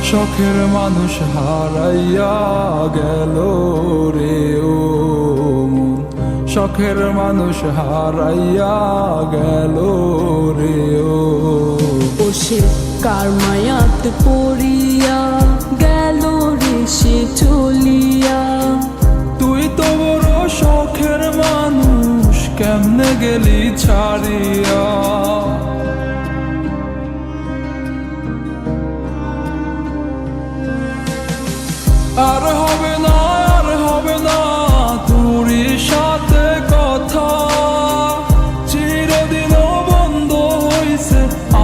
শখের মানুষ হারাইয়া গেল রে ও মন, শখের মানুষ হারাইয়া গেল রে ও। সে কার মায়াত পড়িয়া গেল রে সে চলিয়া। তুই তো বড় শখের মানুষ, কেমনে গেলি ছাড়িয়া। আর হবে না, আর হবে না তোরই সাথে কথা, চিরদিন বন্ধ হইছে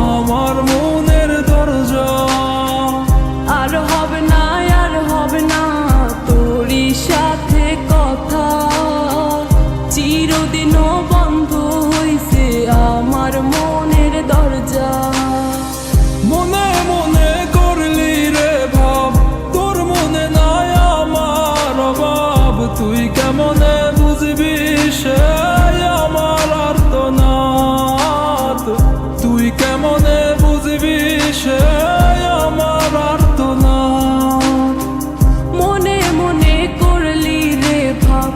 আমার মনের দরজা। আর হবে না, আর হবে না তোরই সাথে কথা, চিরদিনও বন্ধ হইছে আমার মনের দরজা। মনে মনে করলি রে ভাব, তোর মনে নাই আমার অভাব। তুই কেমনে বুঝবি সে আমার আর্তনাদ, তুই কেমনে বুঝবি সে আমার আর্তনাদ। মনে মনে করলি রে ভাব,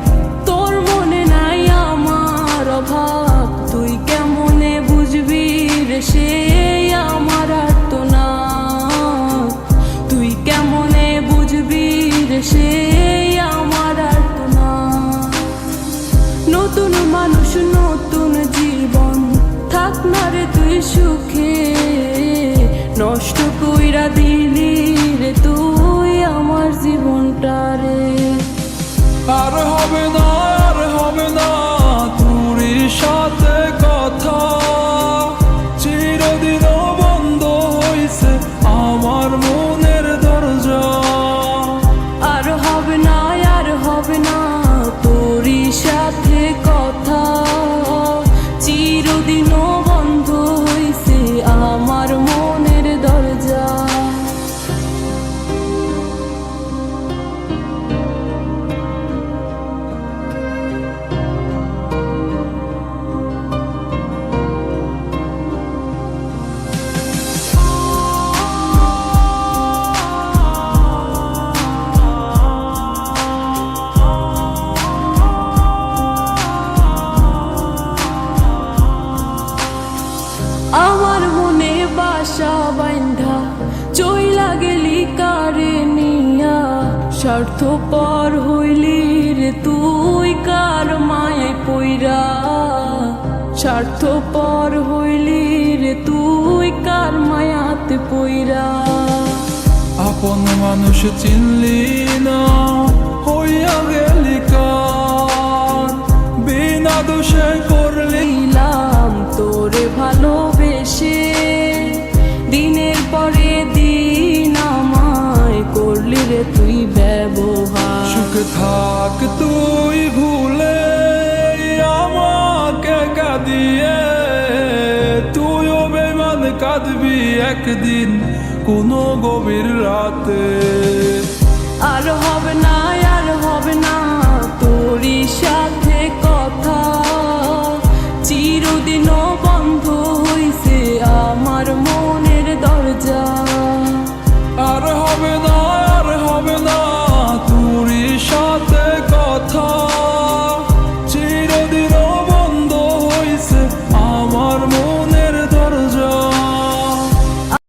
তোর মনে নাই আমার অভাব। তুই কেমনে বুঝবি রে সে আমার আর্তনাদ, তুই কেমনে বুঝবি রে সে আমার আর্তনাদ। নতুন মানুষ নতুন জীবন, থাক না রে তুই সুখে, নষ্ট কইরা দিলি রে তুই আমার জীবনটা রে। আর হবে না, আর হবে না তোরই সাথে কথা, চিরদিন বন্ধ হইছে আমার মনের দরজা। আর হবে না, আর হবে না তোরই সাথে কথা, চিরদিনও বন্ধ হইছে আমার মনের দরজা। আমার মনে বাসা বাইন্ধা চইলা গেলি কারে নিয়া, স্বার্থপর হইলি রে তুই কার মায়ে পইরা। স্বার্থপর হইলি রে তুই কার মায়াতে পইরা। আপন মানুষ চিনলি না, হইয়া গেলি কার, বিনা দোষে করলি দিলাম তোরে ভালোবেসে, দিনের পরে দিন আমায় করলি রে তুই ব্যবহার। সুখে থাক তুই ভুলে আমাকে কাঁদিয়ে, তুইও বেমান কাঁদবি একদিন কোনো গভীর রাতে। আর হবে না, আর হবে না তোরই সাথে কথা, চিরদিনও বন্ধ হইছে আমার